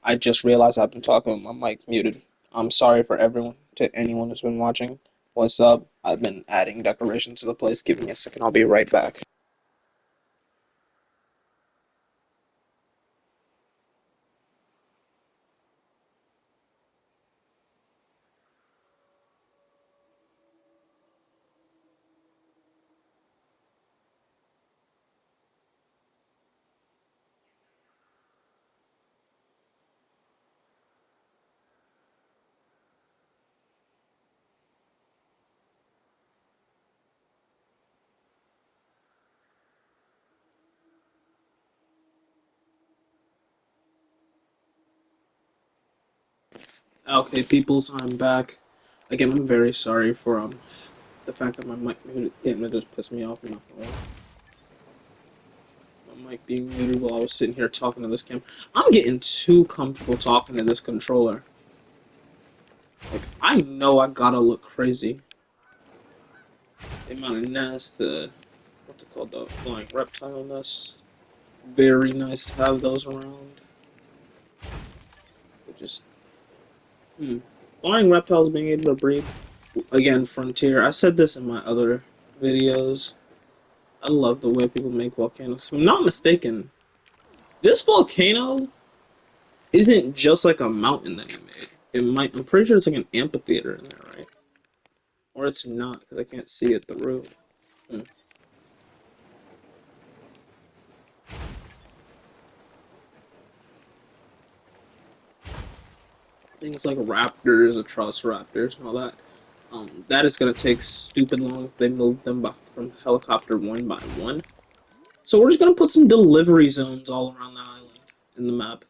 I just realized I've been talking with my mic muted. I'm sorry for everyone, to anyone who's been watching. What's up? I've been adding decorations to the place. Give me a second, I'll be right back. Okay, peoples, I'm back. Again, I'm very sorry for the fact that my mic muted. Damn, that just pissed me off. I'm not gonna lie. My mic being muted while I was sitting here talking to this cam. I'm getting too comfortable talking to this controller. Like, I know I gotta look crazy. The amount of nests, what's it called, the flying reptile nests. Very nice to have those around. But just, flying reptiles being able to breathe. Again, Frontier. I said this in my other videos. I love the way people make volcanoes. If I'm not mistaken, this volcano isn't just like a mountain that he made. I'm pretty sure it's like an amphitheater in there, right? Or it's not, because I can't see it through. Hmm. Things like raptors, atrocious raptors, and all that. That is gonna take stupid long if they move them back from helicopter one by one. So we're just gonna put some delivery zones all around the island in the map.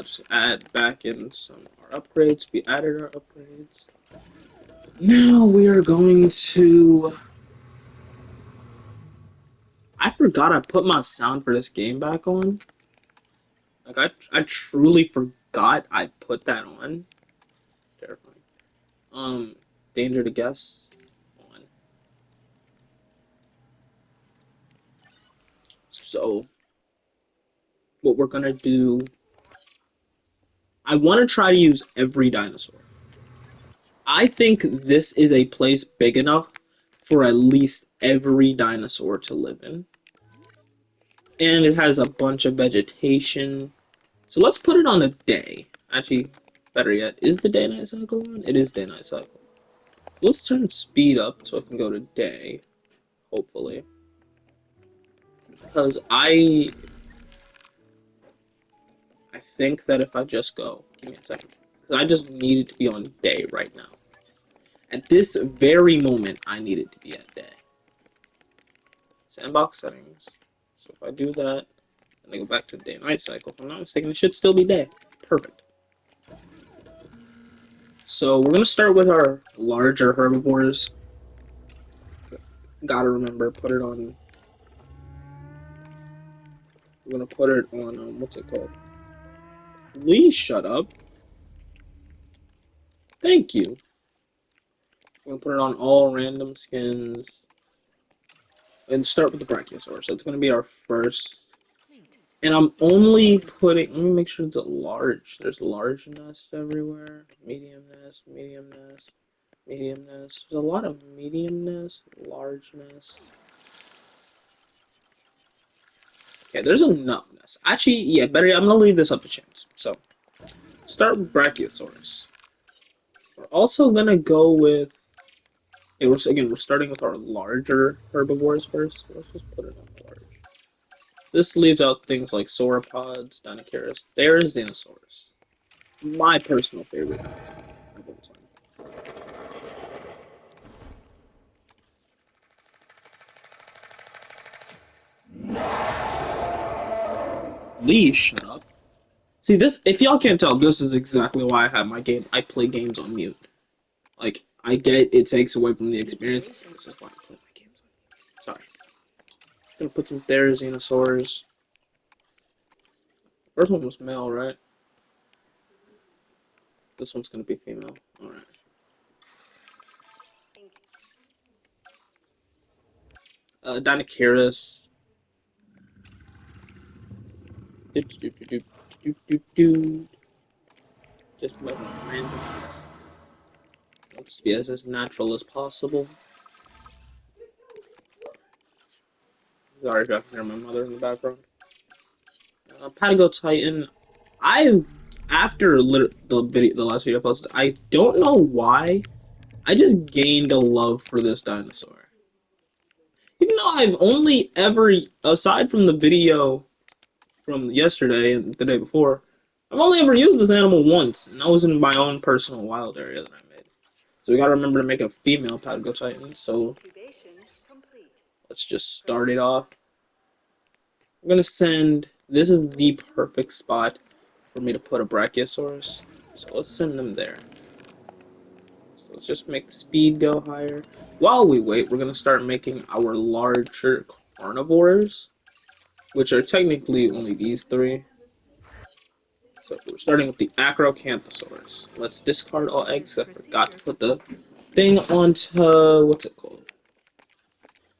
Just add back in some our upgrades. We added our upgrades. Now we are going to. I forgot I put my sound for this game back on. Like I truly forgot I put that on. Terrifying. Danger to guests on. So what we're gonna do, I want to try to use every dinosaur. I think this is a place big enough for at least every dinosaur to live in. And it has a bunch of vegetation. So let's put it on a day. Actually, better yet, is the day-night cycle on? It is day-night cycle. Let's turn speed up so I can go to day, hopefully. Because I think that if I just go, give me a second. Because I just need it to be on day right now. At this very moment, I need it to be at day. Sandbox settings. So if I do that, and I go back to the day-night cycle, if I'm not mistaken, it should still be day. Perfect. So we're gonna start with our larger herbivores. Gotta remember, put it on. We're gonna put it on. What's it called? Please shut up. Thank you. We're gonna put it on all random skins and start with the Brachiosaurus. That's gonna be our first. And I'm only putting. Let me make sure it's a large. There's large nests everywhere. Medium nest, medium nest, medium nest. There's a lot of medium nests, large nests. Okay, there's enough nests. Actually, yeah, better. I'm gonna leave this up to chance. So, start with Brachiosaurus. We're also gonna go with. Hey, we're starting with our larger herbivores first. So let's just put it on large. This leaves out things like sauropods, Dinosaurus. There's Dinosaurs. My personal favorite of all time. Please shut up. See this. If y'all can't tell, this is exactly why I have my game. I play games on mute. Like I get it takes away from the experience. This is why I play my games on mute. Sorry. Gonna put some Therizinosaurs. First one was male, right? This one's gonna be female. Alright. Dinosaurus. Just make a randomize. Let's be as natural as possible. Sorry if I can hear my mother in the background. Patago Titan. I after the last video I posted, I don't know why. I just gained a love for this dinosaur. Even though I've only ever, aside from the video from yesterday and the day before, I've only ever used this animal once, and that was in my own personal wild area that I made. So we gotta remember to make a female Patago Titan, so let's just start it off. I'm gonna send, this is the perfect spot for me to put a Brachiosaurus, so let's send them there. So let's just make the speed go higher. While we wait, we're gonna start making our larger carnivores, which are technically only these three. So we're starting with the Acrocanthosaurus. Let's discard all eggs. I forgot to put the thing onto, what's it called?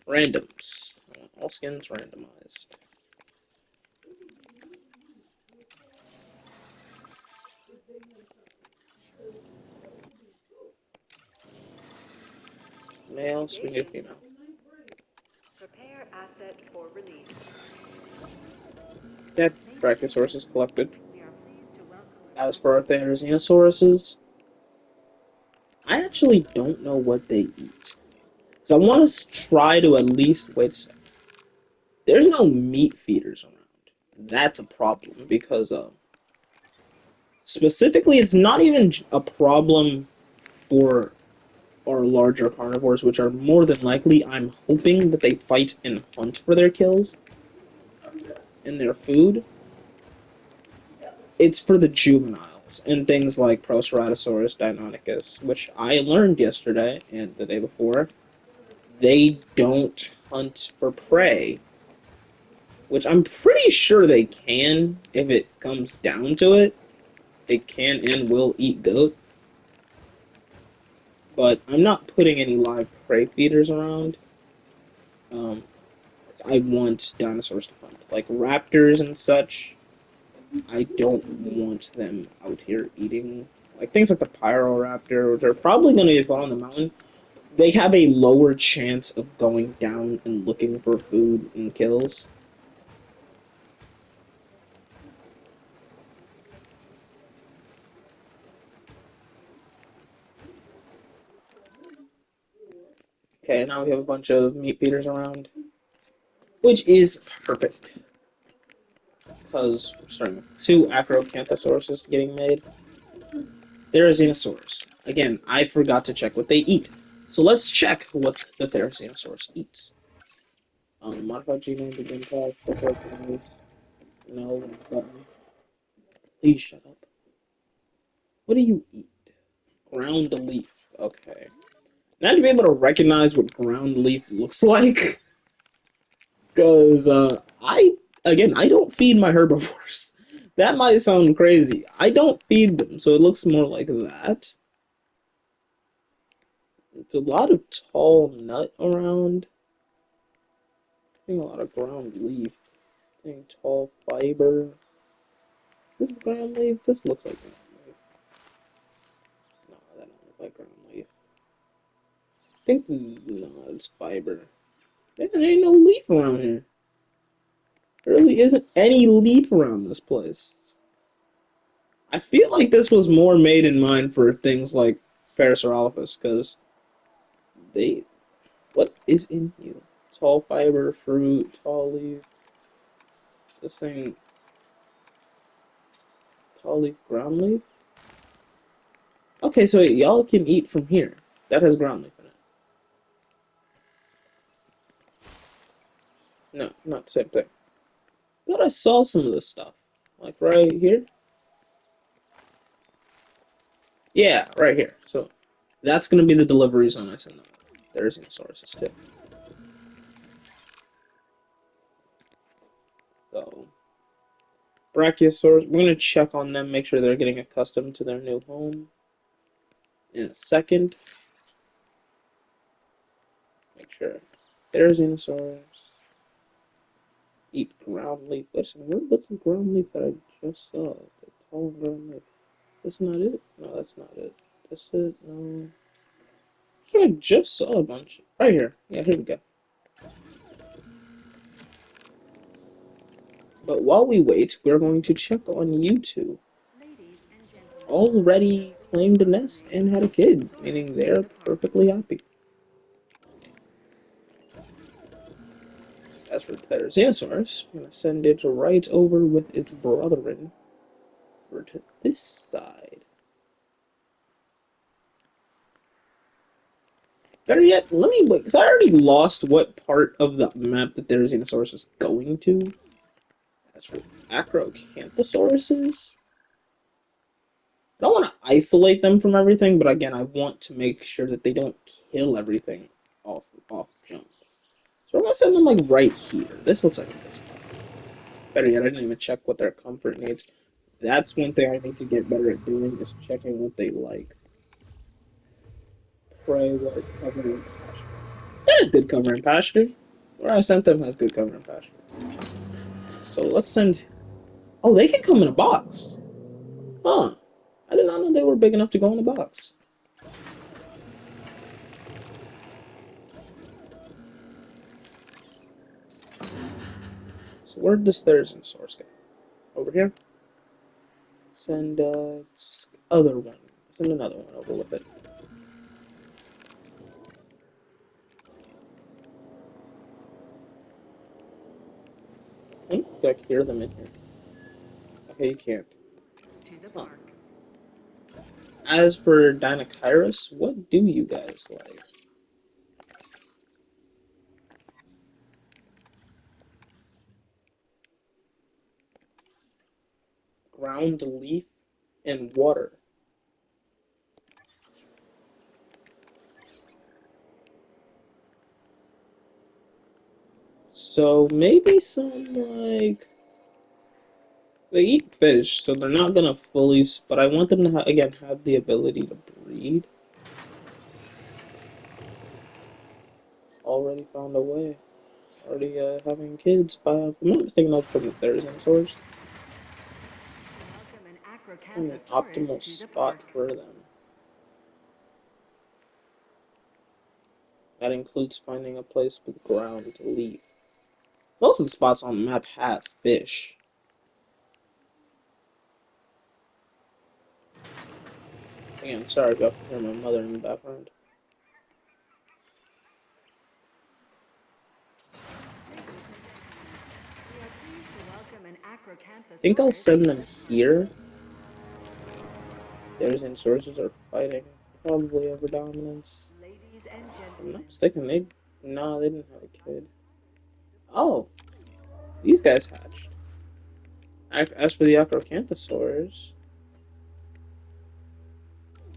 Randoms. All skins randomized. Male, swing female. Prepare asset for release. Dead Brachiosaurus is collected. As for our Therizzinosauruses, I actually don't know what they eat. So I want to try to at least, wait a second. There's no meat feeders around. That's a problem because specifically, it's not even a problem for our larger carnivores, which are more than likely, I'm hoping that they fight and hunt for their kills and their food. It's for the juveniles and things like Proceratosaurus deinonychus, which I learned yesterday and the day before. They don't hunt for prey, which I'm pretty sure they can if it comes down to it. They can and will eat goat, but I'm not putting any live prey feeders around. Um, I want dinosaurs to hunt, like raptors and such. I don't want them out here eating, like things like the Pyroraptor, which are probably going to be found on the mountain. They have a lower chance of going down and looking for food and kills. Okay, now we have a bunch of meat feeders around, which is perfect because we're starting with two Acrocanthosauruses getting made. Therizinosaurus. Again, I forgot to check what they eat. So let's check what the Therizinosaurus eats. Modified genome begin tag. No button. Please shut up. What do you eat? Ground leaf. Okay. Now to be able to recognize what ground leaf looks like, because I don't feed my herbivores. That might sound crazy. I don't feed them, so it looks more like that. It's a lot of tall nut around. I think a lot of ground leaf. I think tall fiber. This is ground leaf. This looks like ground leaf. No, that don't look like ground leaf. I think no, it's fiber. There ain't no leaf around here. There really isn't any leaf around this place. I feel like this was more made in mind for things like Parasaurolophus, because they. What is in you? Tall fiber, fruit, tall leaf. This thing. Tall leaf, ground leaf? Okay, so y'all can eat from here. That has ground leaf in it. No, not the same thing. I thought I saw some of this stuff. Like right here? Yeah, right here. So that's gonna be the delivery zone I send them. There's Therizinosaurus too. So Brachiosaurus, we're gonna check on them, make sure they're getting accustomed to their new home in a second. Make sure Therizinosaurus. Eat ground leaf. Wait a second, what's the ground leaf that I just saw? The tall ground leaf. That's not it? No, that's not it. That's it? No. I just saw a bunch. Right here. Yeah, here we go. But while we wait, we're going to check on you two. Ladies and gentlemen, Already claimed a welcome nest to and had a kid, meaning Dinosaurus they're to the park. perfectly happy. As for the Dinosaurus, I'm going to send it right over with its brethren over to this side. Better yet, let me wait, because I already lost what part of the map that Therizinosaurus is going to. As for Acrocanthosauruses, I don't want to isolate them from everything, but again, I want to make sure that they don't kill everything off jump. So we're gonna send them like right here. This looks like a good spot for them. Better yet, I didn't even check what their comfort needs. That's one thing I need to get better at doing is checking what they like. Prey, what cover and pasture. That is good cover and pasture. Where I sent them has good cover and pasture. So let's send. Oh, they can come in a box. Huh. I did not know they were big enough to go in a box. So where does theirs in source go? Over here? Send other one. Send another one over with it. I can hear them in here. Okay, you can't. To the Huh. park. As for Dinokairos, what do you guys like? Ground leaf and water. So maybe some like they eat fish, so they're not gonna fully. But I want them to again have the ability to breed. Already found a way. Already having kids. By if I'm not mistaken, that's from the Therizinosaurs. Welcome an And an Acrocanthosaurus optimal to the spot park. for them. That includes finding a place with ground to leaf. Most of the spots on the map have fish. Again, sorry if y'all can hear my mother in the background. We are pleased to welcome an I think I'll Acrocanthosaurus send to them the park. here. Theirs and sources are fighting. Probably over dominance. Ladies and If I'm not gentlemen, mistaken, no, they didn't have a kid. Oh, these guys hatched. As for the Acrocanthosaurs,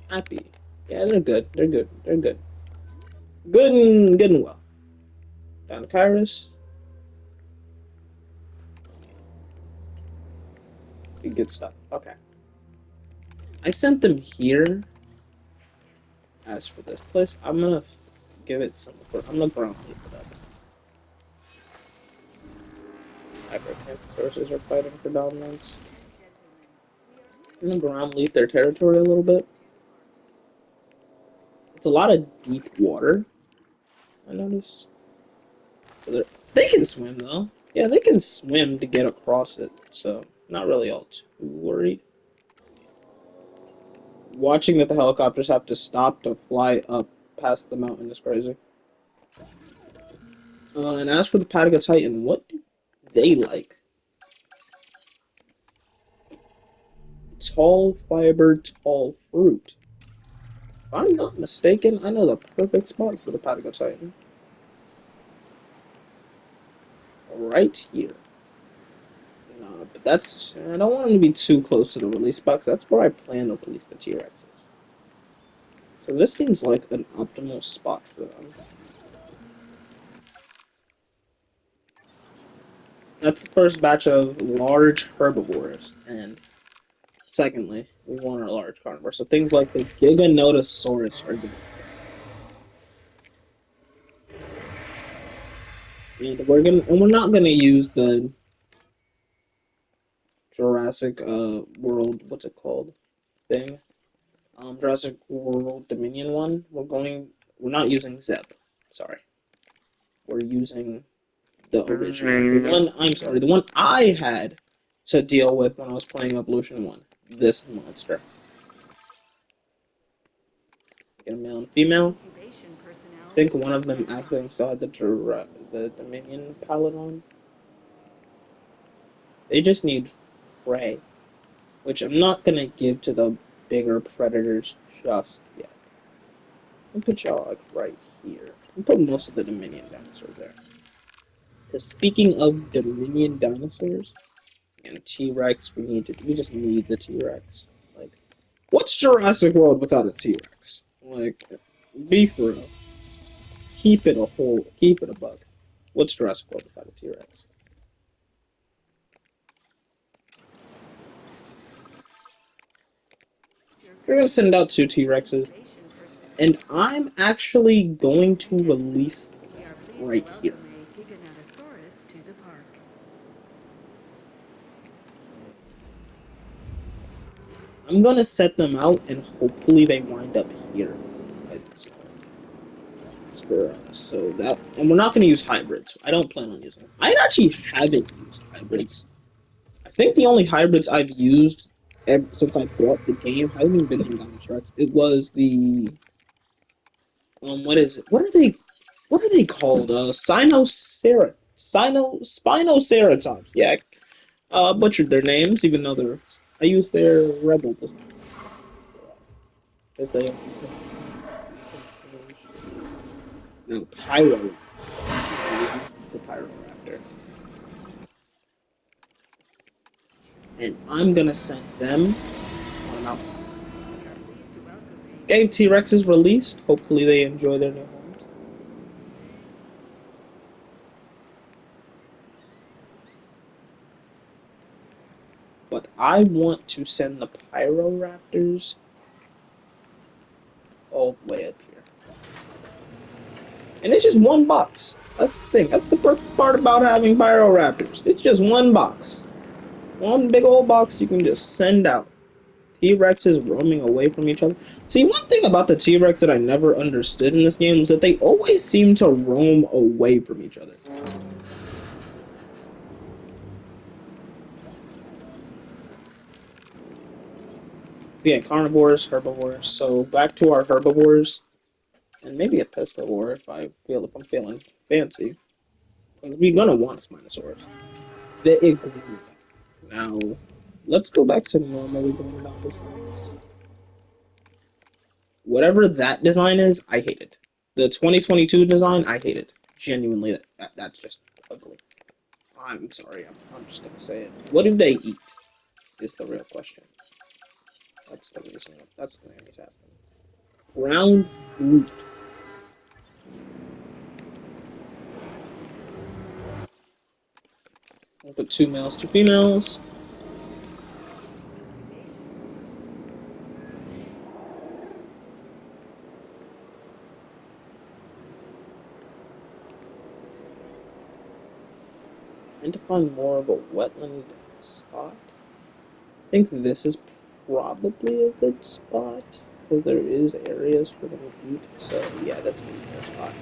happy. Yeah, they're good. They're good. They're good. Good and well. Down to Kyrus. Good stuff. Okay. I sent them here. As for this place, I'm gonna give it some. I'm gonna ground leaf it up. Acrocanthosaurus are fighting for dominance. I'm gonna ground leaf their territory a little bit. It's a lot of deep water, I notice. So they can swim though. Yeah, they can swim to get across it, so not really all too worried. Watching that the helicopters have to stop to fly up past the mountain is crazy. And as for the Patagon Titan, what do they like? Tall fiber, tall fruit. If I'm not mistaken, I know the perfect spot for the Patagon Titan. Right here. But that's I don't want him to be too close to the release spot, 'cause that's where I plan to release the T-Rexes. So this seems like an optimal spot for them. That's the first batch of large herbivores, and secondly, we want our large carnivores. So things like the Giganotosaurus are gonna. And we're not gonna use the Jurassic World, what's it called? Thing. Jurassic World Dominion one. We're not using Zep. Sorry. We're using the original. The one I had to deal with when I was playing Evolution 1. This monster. Get a male and female. Incubation I personnel think one will of them stand by. accidentally still had the Dominion palette on. They just need prey, which I'm not gonna give to the bigger predators just yet. I'll put y'all like right here. I'll put most of the Dominion dinosaurs there. Because speaking of Dominion dinosaurs and T Rex, we just need the T Rex. Like, what's Jurassic World without a T Rex? Like, be for real. Keep it a buck. What's Jurassic World without a T Rex? Your We're gonna command send out two post T needs Rexes, incubation and personnel. I'm actually going to Attention. release them We are pleased to right here. welcome a Giganotosaurus to the park. I'm gonna set them out, and hopefully they wind up here. It's, for us. So that, and we're not gonna use hybrids. I don't plan on using them. I actually haven't used hybrids. I think the only hybrids I've used since I bought the game hasn't even been in Dinosaur. It was the what is it? What are they called? Spinoceratops. Yeah, butchered their names, even though they're. I used their rebel designs because they you can change. No, Pyroraptor. I love the Pyroraptor, and I'm gonna send them on a mountain. We are pleased to welcome Okay, a T Rex is released. Hopefully, they enjoy their new homes. But I want to send the Pyroraptors all the way up here. And it's just one box. That's the thing. That's the perfect part about having Pyroraptors. It's just one box. One big old box you can just send out. T-Rexes roaming away from each other. See, one thing about the T-Rex that I never understood in this game was that they always seem to roam away from each other. So yeah, carnivores, herbivores. So back to our herbivores. And maybe a pescivore if I'm feeling fancy. Because we're gonna want a Spinosaurus. The iguana. Now, let's go back to normal iguanodon designs. Whatever that design is, I hate it. The 2022 design, I hate it. Genuinely, that's just ugly. I'm sorry, I'm just gonna say it. What do they eat? Is the real question. That's the reason. That's the thing he's asking. Ground fruit. I'll put two males, two females. Trying to find more of a wetland spot. I think this is probably a good spot because there is areas for them to eat. So yeah, that's gonna be our spot.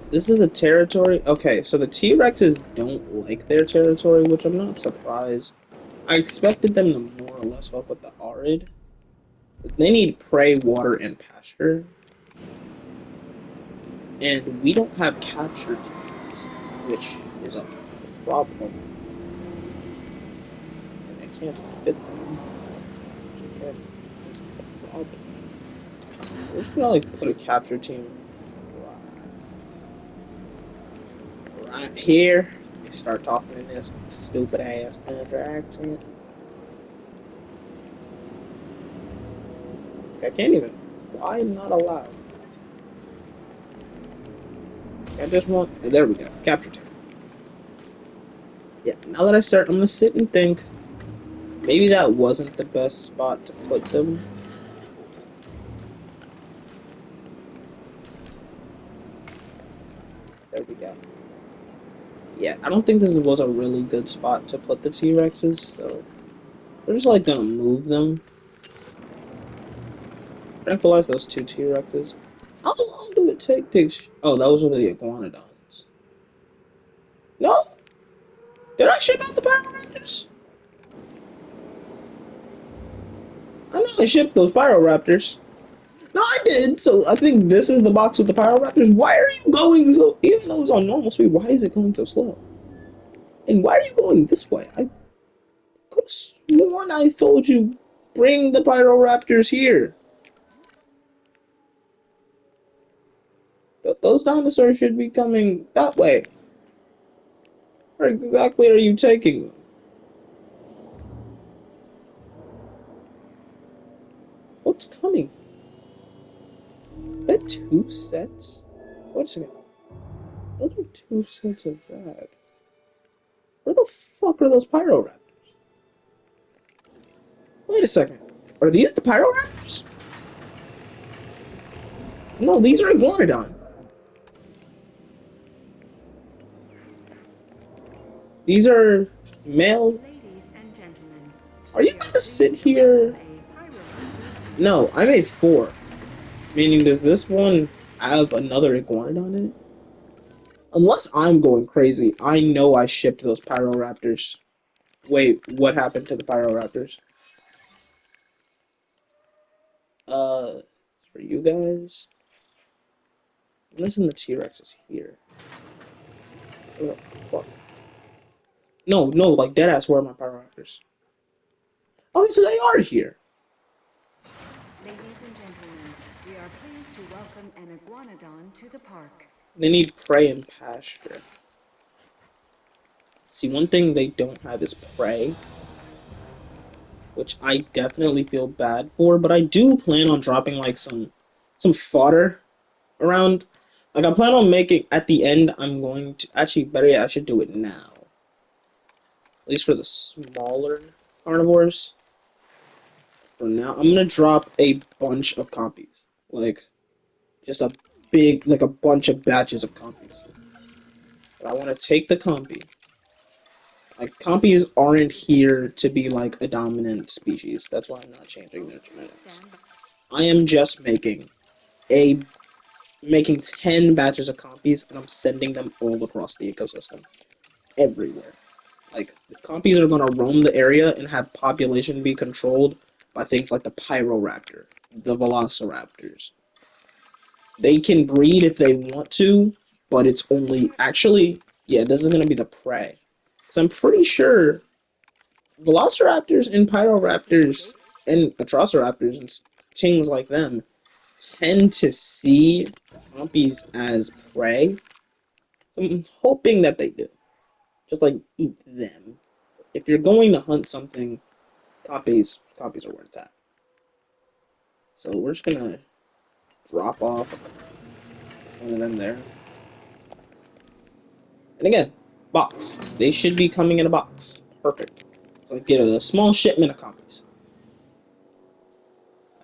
This is a territory. Okay, so the T Rexes don't like their territory, which I'm not surprised. I expected them to more or less fuck with the arid. They need prey, water, and pasture, and we don't have capture teams, which is a problem. And I can't fit them, which again is a problem. So we're just gonna like put a capture team right here. Let me start talking in this stupid ass country accent. I can't even. Why not allowed? I just want. There we go. Capture team. Yeah. Now that I start, I'm gonna sit and think. Maybe that wasn't the best spot to put them. There we go. Yeah, I don't think this was a really good spot to put the T-Rexes, so we're just like gonna move them. Tranquilize those two T-Rexes. How long do it take to... Oh, those were the iguanodons. No? Did I ship out the Pyroraptors? I know I shipped those Pyroraptors. No, I did. So I think this is the box with the Pyroraptors. Why are you going so... Even though it's on normal speed, why is it going so slow? And why are you going this way? I could have sworn I told you, bring the Pyroraptors here. But those dinosaurs should be coming that way. Where exactly are you taking them? What's coming? Is that two sets? Wait a second. Those are two sets of that. Where the fuck are those Pyroraptors? Wait a second. Are these the Pyroraptors? No, these are Iguanodon. These are male. Ladies and gentlemen, Are you we are gonna sit pleased to welcome here? a Pyroraptor to the No, park. I made four. Meaning, does this one have another Iguanodon in it? Unless I'm going crazy, I know I shipped those Pyroraptors. Wait, what happened to the Pyroraptors? Uh, for you guys? I'm missing the T-Rexes here. Where the fuck? No, no, like deadass, where are my Pyroraptors? Okay, so they are here. Ladies and gentlemen, we are pleased to welcome an iguanodon to the park. They need prey and pasture. See, one thing they don't have is prey, which I definitely feel bad for, but I do plan on dropping like some fodder around. Like I plan on making at the end I'm going to actually better yet, I should do it now. At least for the smaller carnivores. For now, I'm gonna drop a bunch of copies. Like just a big like a bunch of batches of copies. But I wanna take the compy. Like compies aren't here to be like a dominant species. That's why I'm not changing their Please genetics. stand by. I am just a making 10 batches of compies and I'm sending them all across the ecosystem. Everywhere. Like the compies are gonna roam the area and have population be controlled by things like the Pyroraptor, the Velociraptors. They can breed if they want to, but it's only actually yeah, this is gonna be the prey. So I'm pretty sure Velociraptors and Keep Pyroraptors safe. and Atrociraptors and things like them tend to see compies as prey. So I'm hoping that they do. Just like eat them. If you're going to hunt something, copies are where it's at. So we're just gonna drop off one of them there. And again, box. They should be coming in a box. Perfect. So I get a small shipment of copies.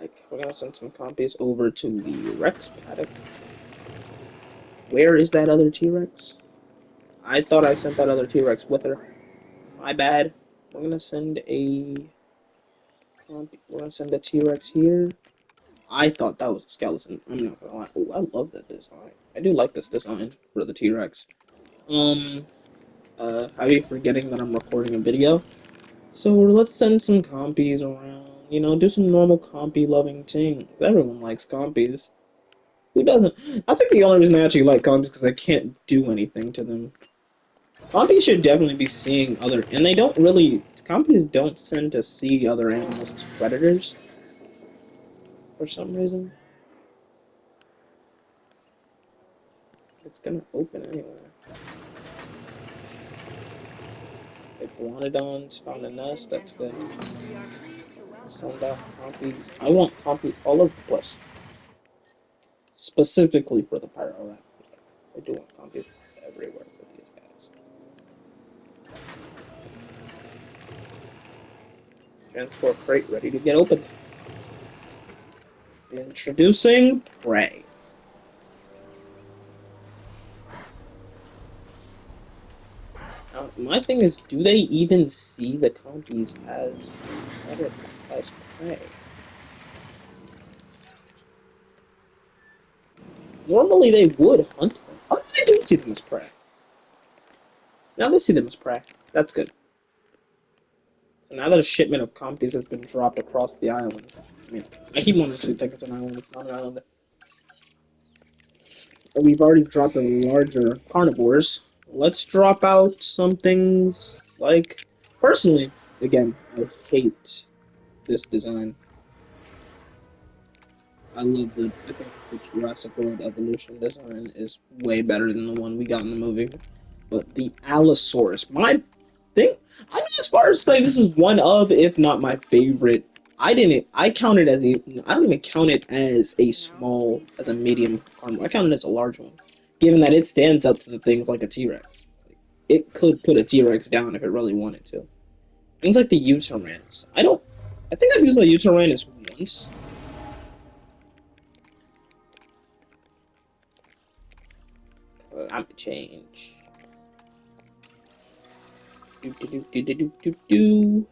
Like, we're gonna send some copies over to the Rex paddock. Where is that other T-Rex? I thought I sent that other T-Rex with her. My bad. We're gonna send a we're gonna send a T-Rex here. I thought that was a skeleton. I'm not gonna lie. Oh, I love that design. I do like this design for the T-Rex. Um, I be forgetting that I'm recording a video. So let's send some compies around. You know, do some normal compy loving things. Everyone likes compies. Who doesn't? I think the only reason I actually like compies is because I can't do anything to them. Compies should definitely be seeing other, and they don't really. Compies don't tend to see other animals as predators for some reason. It's gonna open anyway. Iguanodons found a Ladies nest. and That's gentlemen, good. we are pleased to welcome Send out Velociraptor compies. to I the want park. compies all over the place, specifically for the Pyroraptors. I do want compies everywhere for these guys. Transport crate ready to get opened. Introducing prey. my thing is, do they even see the compies as as prey? Normally they would hunt them. Oh, they do see them as prey. Now they see them as prey. That's good. So now that a shipment of compies has been dropped across the island, I mean, I keep wanting to think it's an island. It's not an island. But we've already dropped the larger carnivores. Let's drop out some things like, personally, again, I hate this design. I think the Jurassic World evolution design is way better than the one we got in the movie. But the Allosaurus, my thing, I mean, as far as like this is one of, if not my favorite. I count it as I don't even count it as a small, as a medium carnivore. I count it as a large one, given that it stands up to the things like a T-Rex. It could put a T-Rex down if it really wanted to. Things like the Utaranus. I think I've used the Utaranus once. I'm to change. Do do do do do do do.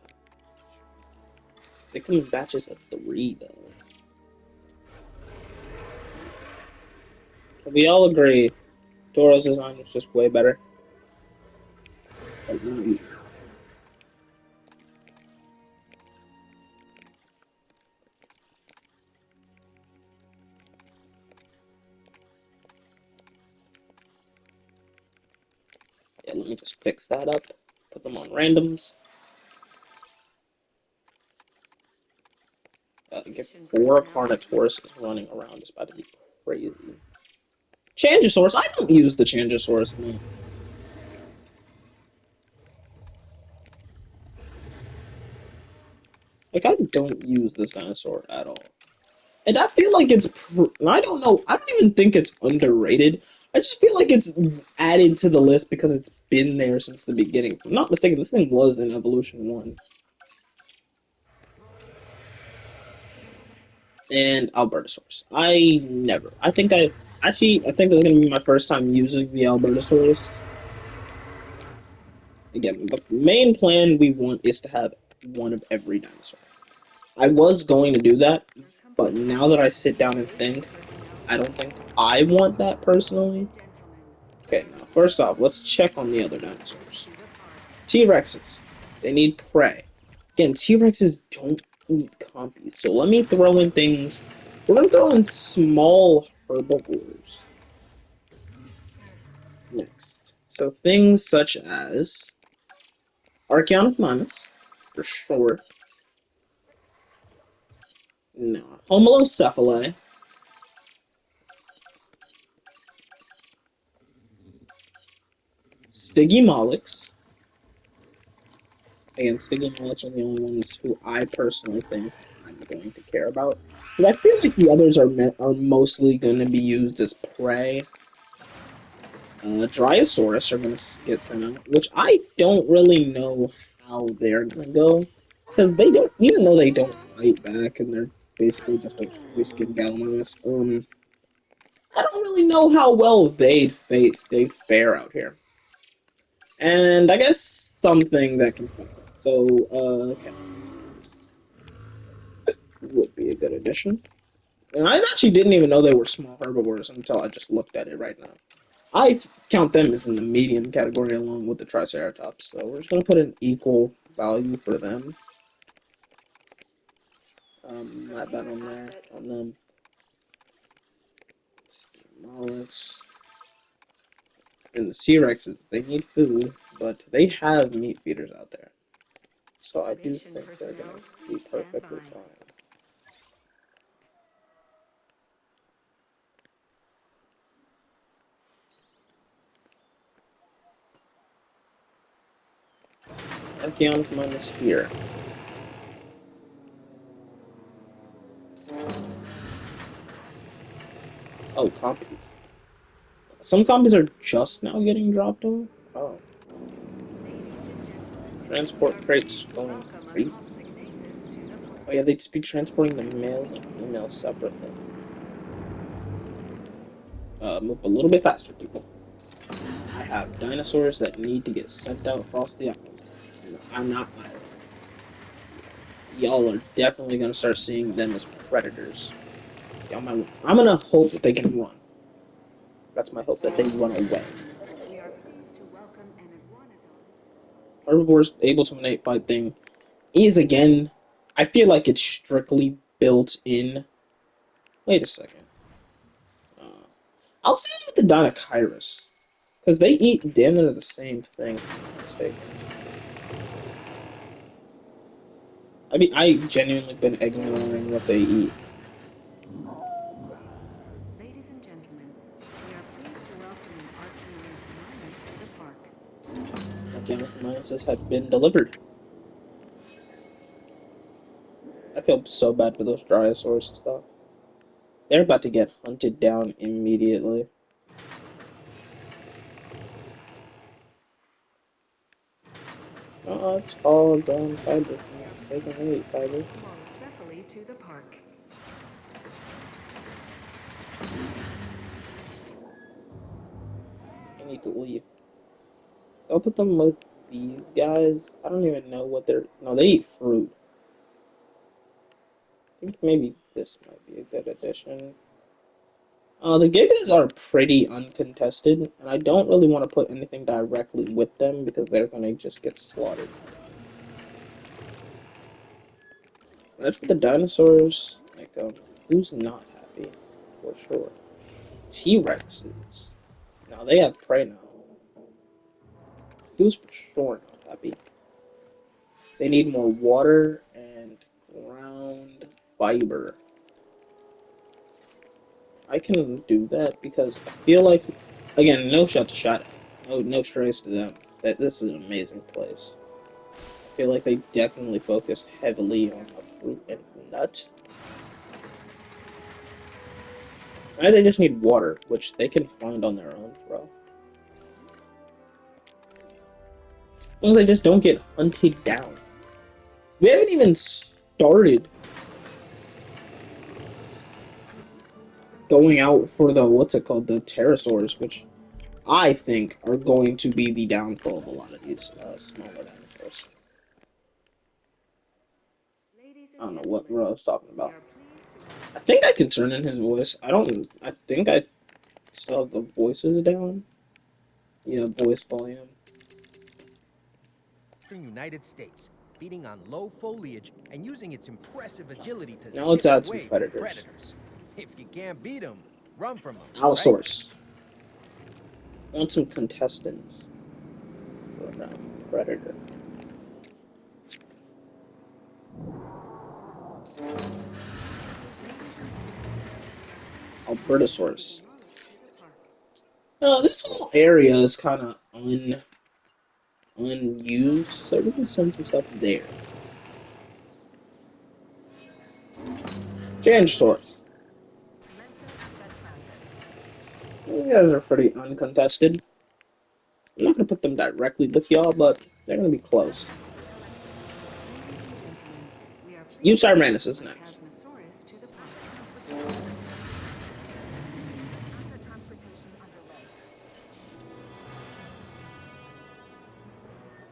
They come in batches of 3 though. Can we all agree Toro's design was just way better? Yeah, let me just fix that up. Put them on randoms. Get 4 Carnotauruses running around is about to be crazy. Changosaurus, I don't use the Changosaurus, man. Like, I don't use this dinosaur at all. And I feel like I don't know, I don't even think it's underrated. I just feel like it's added to the list because it's been there since the beginning. If I'm not mistaken, this thing was in Evolution 1. And Albertosaurus. I think this is going to be my first time using the Albertosaurus. Again, the main plan we want is to have one of every dinosaur. I was going to do that, but now that I sit down and think, I don't think I want that personally. Okay, now first off, let's check on the other dinosaurs. T-Rexes. They need prey. Again, T-Rexes don't eat compies, so let me throw in things. We're gonna throw in small herbivores next. So things such as Archaeopteryx, for sure. No. Homalocephalae. Stygimolochs. Again, Stygimolochs are the only ones who I personally think I'm going to care about. But I feel like the others are mostly going to be used as prey. Dryosaurus are going to get sent out, which I don't really know how they're going to go. Because they don't, even though they don't fight back and they're basically just a free skin Gallimimus, I don't really know how well they'd fare out here. And I guess something that can fight back. So, okay, would be a good addition. And I actually didn't even know they were small herbivores until I just looked at it right now. I count them as in the medium category along with the Triceratops. So we're just gonna put an equal value for them. Not that on there. On them. Mollusks. And the T-Rexes, they need food, but they have meat feeders out there. So I do think they're gonna be perfectly fine. Archaeonic minus here. Oh, compies. Some compies are just now getting dropped off. Oh, transport crates going crazy. Oh yeah, they'd just be transporting the males and females separately. Move a little bit faster, people. have dinosaurs that need to get sent out across the island. And I'm not lying. Y'all are definitely gonna start seeing them as predators. Y'all might, I'm gonna hope that they can run. That's my hope, that they Ladies run and away. gentlemen, we are pleased to welcome an iguanodon. Herbivores able to innate fight thing is again. I feel like it's strictly built in. Wait a second. Uh, I'll say with the Dinochirus because they eat damn near the same thing. If I'm not mistaken. I mean, I genuinely been ignoring what they eat. Ladies and gentlemen, we are pleased to welcome an Archaeornithomimus to the park. Archaeopteryxes have been delivered. I feel so bad for those Dryosaurs and stuff. They're about to get hunted down immediately. Tall, grown fiber. If I'm not mistaken, they eat fiber. Monocephaly to the park. I need to leave. So I'll put them with these guys. I don't even know what they're. No, they eat fruit. I think maybe this might be a good addition. The Gigas are pretty uncontested, and I don't really want to put anything directly with them because they're gonna just get slaughtered. As for the dinosaurs, like, who's not happy? For sure. T-Rexes. Now they have prey now. Who's for sure not happy? They need more water and ground fiber. I can do that because I feel like, again, no shot to Shadow. No strays to them. That this is an amazing place. I feel like they definitely focused heavily on a fruit and nut. Now they just need water, which they can find on their own, bro. Well, they just don't get hunted down. We haven't even started going out for the what's it called, the pterosaurs, which I think are going to be the downfall of a lot of these smaller dinosaurs. Ladies I and don't know what gentlemen, I was talking we about. are pleased to I welcome. think I can turn in his voice. I don't. I think I still have the voices down. Yeah, voice volume. United States, feeding on low foliage and using its impressive agility to Now let's zip add some away from predators. predators. If you can't beat them, run from them, right? Allosaurus. I want some contestants for predator. Ladies and gentlemen, we are pleased to welcome a Albertosaurus. Giganotosaurus to the park. This whole area is kind of unused, so we can send some stuff there. Gigantosaurus. You guys are pretty uncontested. I'm not gonna put them directly with y'all, but they're gonna be close. Ladies and gentlemen, we are pleased to Utyrannus is welcome a next. Chasmosaurus to the park.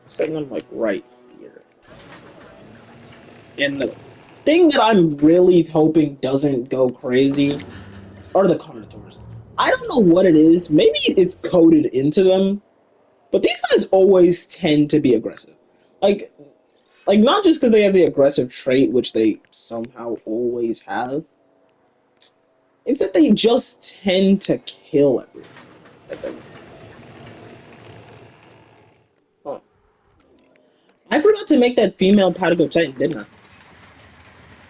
Setting them like right here. And the thing that I'm really hoping doesn't go crazy are the Carnotaurs. I don't know what it is. Maybe it's coded into them, but these guys always tend to be aggressive. Like, like not just because they have the aggressive trait, which they somehow always have. It's that they just tend to kill everything that they're in. Huh. I forgot to make that female Patago Titan, didn't I?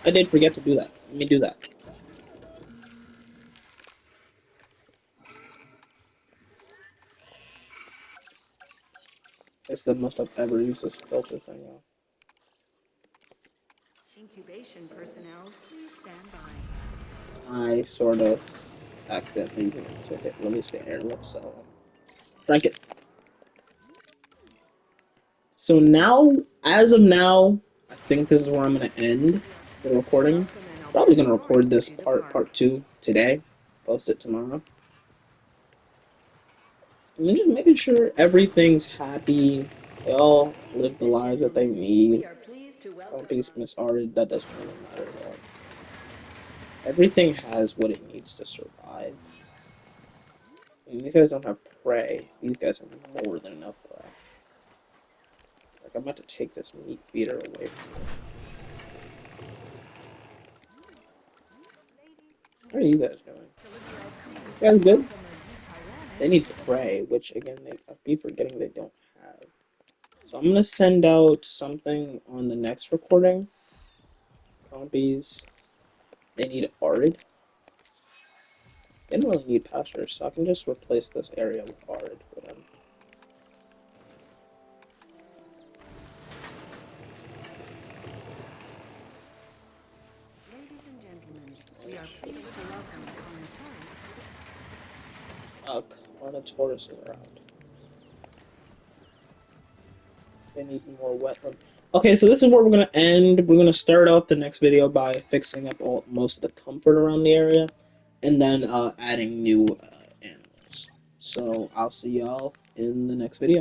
I did forget to do that. Let me do that. It's the most I've ever used this filter thing on. Incubation personnel, please stand by. I sort of accidentally meant to hit release the airlift, so drank it. So now, as of now, I think this is where I'm gonna end the Pleased to recording. welcome an Probably gonna record Albertosaurus this to the part park. two today, post it tomorrow. I'm just making sure everything's happy. They all live Ladies the and lives that they gentlemen, we need. are pleased to Don't welcome. be mishearted. That doesn't really matter at all. Everything has what it needs to survive. And these guys don't have prey. These guys have more than enough prey. Like, I'm about to take this meat feeder away from you. How are you guys doing? You guys good? They need prey, which again, I be forgetting they don't have. So I'm gonna send out something on the next recording. Compies, they need arid. They don't really need pastures, so I can just replace this area with arid for them. Ladies and gentlemen, we Oh are shit. pleased to welcome the Carnotaurus. Carnotaurus is around. They need more wetland. Okay, so this is where we're gonna end. We're gonna start out the next video by fixing up most of the comfort around the area, and then adding new animals. So I'll see y'all in the next video.